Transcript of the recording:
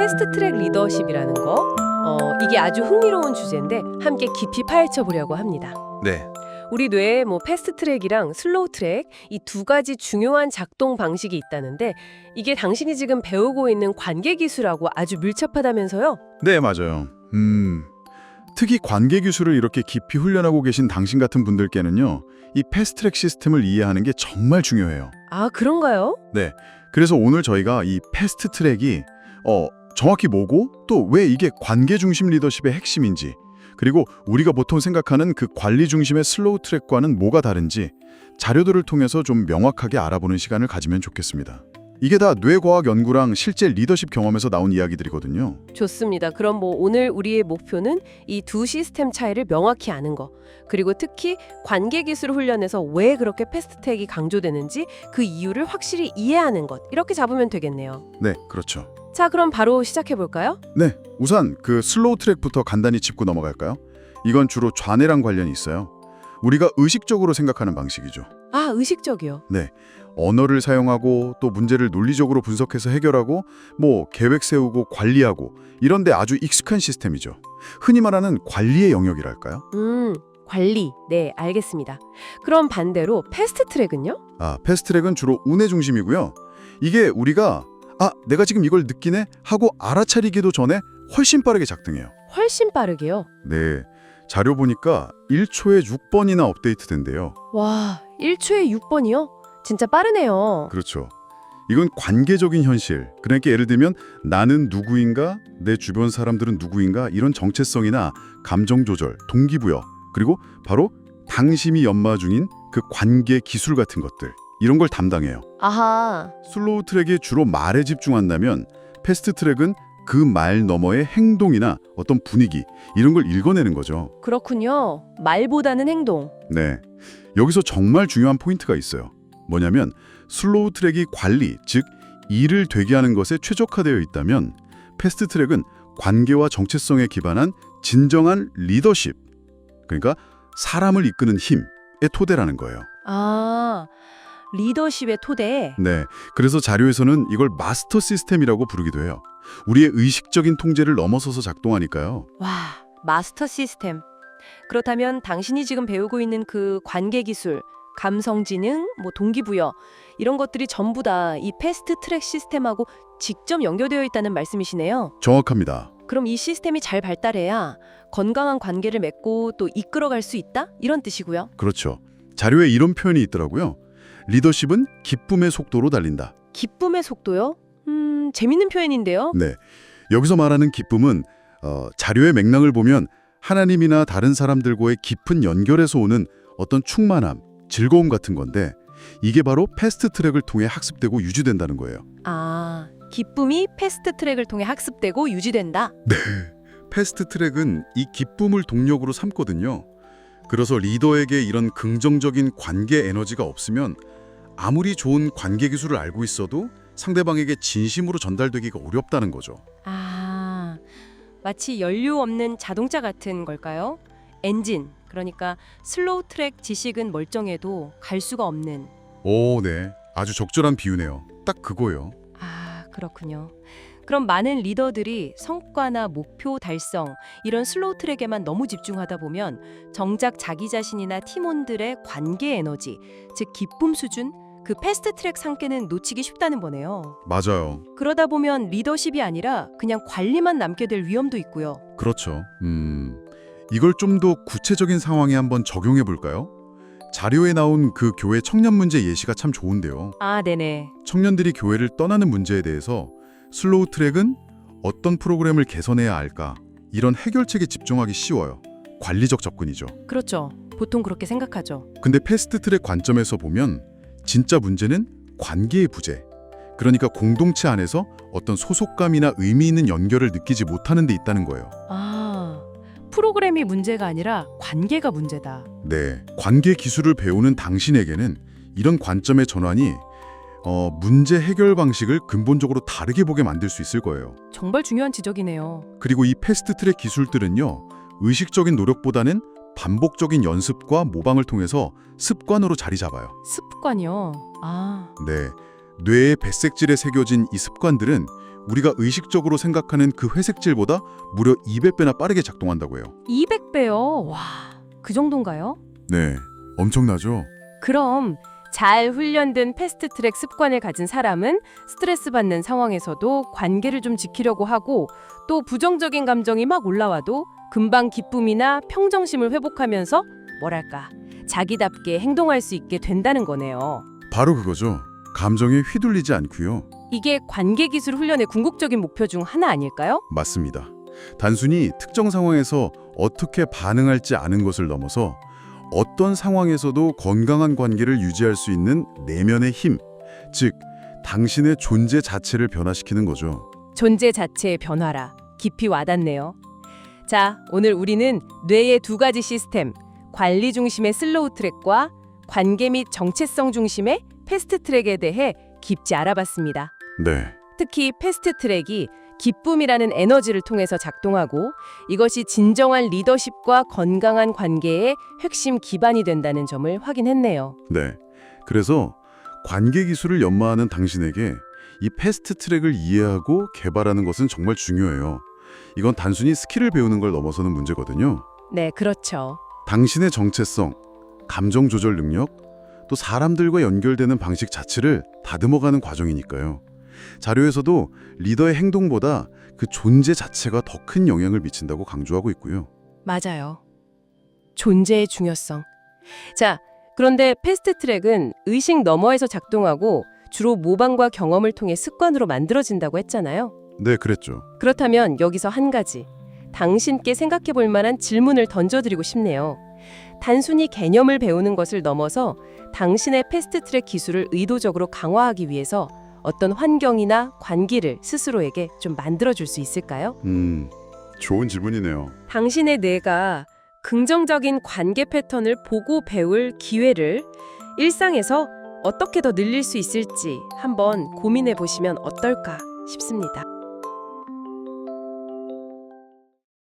패스트트랙 리더십이라는 거, 이게 아주 흥미로운 주제인데 함께 깊이 파헤쳐 보려고 합니다. 네, 우리 뇌에 패스트트랙이랑 슬로우트랙 이 두 가지 중요한 작동 방식이 있다는데 이게 당신이 지금 배우고 있는 관계 기술하고 아주 밀접하다면서요? 네, 맞아요. 특히 관계 기술을 이렇게 깊이 훈련하고 계신 당신 같은 분들께는요, 이 패스트트랙 시스템을 이해하는 게 정말 중요해요. 아, 그런가요? 네, 그래서 오늘 저희가 이 패스트트랙이 정확히 뭐고 또 왜 이게 관계 중심 리더십의 핵심인지, 그리고 우리가 보통 생각하는 그 관리 중심의 슬로우 트랙과는 뭐가 다른지 자료들을 통해서 좀 명확하게 알아보는 시간을 가지면 좋겠습니다. 이게 다 뇌과학 연구랑 실제 리더십 경험에서 나온 이야기들이거든요. 좋습니다. 그럼 오늘 우리의 목표는 이 두 시스템 차이를 명확히 아는 거, 그리고 특히 관계 기술 훈련에서 왜 그렇게 패스트트랙이 강조되는지 그 이유를 확실히 이해하는 것, 이렇게 잡으면 되겠네요. 네, 그렇죠. 자, 그럼 바로 시작해 볼까요? 네, 우선 그 슬로우 트랙부터 간단히 짚고 넘어갈까요? 이건 주로 좌뇌랑 관련이 있어요. 우리가 의식적으로 생각하는 방식이죠. 아, 의식적이요. 네, 언어를 사용하고 또 문제를 논리적으로 분석해서 해결하고 계획 세우고 관리하고 이런 데 아주 익숙한 시스템이죠. 흔히 말하는 관리의 영역이랄까요? 관리. 네, 알겠습니다. 그럼 반대로 패스트트랙은요? 패스트트랙은 주로 운의 중심이고요. 이게 우리가 내가 지금 이걸 느끼네 하고 알아차리기도 전에 훨씬 빠르게 작동해요. 훨씬 빠르게요? 네, 자료 보니까 1초에 6번이나 업데이트된대요. 와, 1초에 6번이요? 진짜 빠르네요. 그렇죠. 이건 관계적인 현실, 그러니까 예를 들면 나는 누구인가, 내 주변 사람들은 누구인가 이런 정체성이나 감정 조절, 동기부여, 그리고 바로 당심이 연마 중인 그 관계 기술 같은 것들, 이런 걸 담당해요. 아하. 슬로우 트랙이 주로 말에 집중한다면 패스트 트랙은 그 말 너머의 행동이나 어떤 분위기 이런 걸 읽어내는 거죠. 그렇군요. 말보다는 행동. 네, 여기서 정말 중요한 포인트가 있어요. 뭐냐면 슬로우 트랙이 관리, 즉 일을 되게 하는 것에 최적화되어 있다면 패스트 트랙은 관계와 정체성에 기반한 진정한 리더십, 그러니까 사람을 이끄는 힘의 토대라는 거예요. 아, 리더십의 토대. 네, 그래서 자료에서는 이걸 마스터 시스템이라고 부르기도 해요. 우리의 의식적인 통제를 넘어서서 작동하니까요. 와, 마스터 시스템. 그렇다면 당신이 지금 배우고 있는 그 관계 기술, 감성지능, 동기부여 이런 것들이 전부 다 이 패스트트랙 시스템하고 직접 연결되어 있다는 말씀이시네요. 정확합니다. 그럼 이 시스템이 잘 발달해야 건강한 관계를 맺고 또 이끌어갈 수 있다? 이런 뜻이고요. 그렇죠. 자료에 이런 표현이 있더라고요. 리더십은 기쁨의 속도로 달린다. 기쁨의 속도요? 재밌는 표현인데요. 네, 여기서 말하는 기쁨은 자료의 맥락을 보면 하나님이나 다른 사람들과의 깊은 연결에서 오는 어떤 충만함, 즐거움 같은 건데 이게 바로 패스트 트랙을 통해 학습되고 유지된다는 거예요. 아, 기쁨이 패스트트랙을 통해 학습되고 유지된다? 네, 패스트 트랙은 이 기쁨을 동력으로 삼거든요. 그래서 리더에게 이런 긍정적인 관계 에너지가 없으면 아무리 좋은 관계 기술을 알고 있어도 상대방에게 진심으로 전달되기가 어렵다는 거죠. 아, 마치 연료 없는 자동차 같은 걸까요? 엔진, 그러니까 슬로우 트랙 지식은 멀쩡해도 갈 수가 없는. 오, 네. 아주 적절한 비유네요. 딱 그거예요. 아, 그렇군요. 그럼 많은 리더들이 성과나 목표 달성, 이런 슬로우 트랙에만 너무 집중하다 보면 정작 자기 자신이나 팀원들의 관계 에너지, 즉 기쁨 수준, 그 패스트 트랙 상태는 놓치기 쉽다는 거네요. 맞아요. 그러다 보면 리더십이 아니라 그냥 관리만 남게 될 위험도 있고요. 그렇죠. 이걸 좀 더 구체적인 상황에 한번 적용해 볼까요? 자료에 나온 그 교회 청년 문제 예시가 참 좋은데요. 아, 네네. 청년들이 교회를 떠나는 문제에 대해서 슬로우 트랙은 어떤 프로그램을 개선해야 할까? 이런 해결책에 집중하기 쉬워요. 관리적 접근이죠. 그렇죠. 보통 그렇게 생각하죠. 근데 패스트 트랙 관점에서 보면 진짜 문제는 관계의 부재. 그러니까 공동체 안에서 어떤 소속감이나 의미 있는 연결을 느끼지 못하는 데 있다는 거예요. 아, 프로그램이 문제가 아니라 관계가 문제다. 네, 관계 기술을 배우는 당신에게는 이런 관점의 전환이 문제 해결 방식을 근본적으로 다르게 보게 만들 수 있을 거예요. 정말 중요한 지적이네요. 그리고 이 패스트 트랙 기술들은요, 의식적인 노력보다는 반복적인 연습과 모방을 통해서 습관으로 자리 잡아요. 습관이요? 아, 네, 뇌의 뱃색질에 새겨진 이 습관들은 우리가 의식적으로 생각하는 그 회색질보다 무려 200배나 빠르게 작동한다고 해요. 200배요. 와, 그 정도인가요? 네, 엄청나죠? 그럼 잘 훈련된 패스트트랙 습관을 가진 사람은 스트레스 받는 상황에서도 관계를 좀 지키려고 하고 또 부정적인 감정이 막 올라와도 금방 기쁨이나 평정심을 회복하면서 뭐랄까 자기답게 행동할 수 있게 된다는 거네요. 바로 그거죠. 감정에 휘둘리지 않고요. 이게 관계 기술 훈련의 궁극적인 목표 중 하나 아닐까요? 맞습니다. 단순히 특정 상황에서 어떻게 반응할지 아는 것을 넘어서 어떤 상황에서도 건강한 관계를 유지할 수 있는 내면의 힘, 즉 당신의 존재 자체를 변화시키는 거죠. 존재 자체의 변화라 깊이 와닿네요. 자, 오늘 우리는 뇌의 두 가지 시스템, 관리 중심의 슬로우 트랙과 관계 및 정체성 중심의 패스트 트랙에 대해 깊이 알아봤습니다. 네, 특히 패스트 트랙이 기쁨이라는 에너지를 통해서 작동하고 이것이 진정한 리더십과 건강한 관계의 핵심 기반이 된다는 점을 확인했네요. 네. 그래서 관계 기술을 연마하는 당신에게 이 패스트 트랙을 이해하고 개발하는 것은 정말 중요해요. 이건 단순히 스킬을 배우는 걸 넘어서는 문제거든요. 네, 그렇죠. 당신의 정체성, 감정 조절 능력, 또 사람들과 연결되는 방식 자체를 다듬어가는 과정이니까요. 자료에서도 리더의 행동보다 그 존재 자체가 더 큰 영향을 미친다고 강조하고 있고요. 맞아요. 존재의 중요성. 자, 그런데 패스트 트랙은 의식 너머에서 작동하고 주로 모방과 경험을 통해 습관으로 만들어진다고 했잖아요. 네, 그랬죠. 그렇다면 여기서 한 가지 당신께 생각해 볼 만한 질문을 던져드리고 싶네요. 단순히 개념을 배우는 것을 넘어서 당신의 패스트 트랙 기술을 의도적으로 강화하기 위해서 어떤 환경이나 관계를 스스로에게 좀 만들어줄 수 있을까요? 좋은 질문이네요. 당신의 뇌가 긍정적인 관계 패턴을 보고 배울 기회를 일상에서 어떻게 더 늘릴 수 있을지 한번 고민해 보시면 어떨까 싶습니다.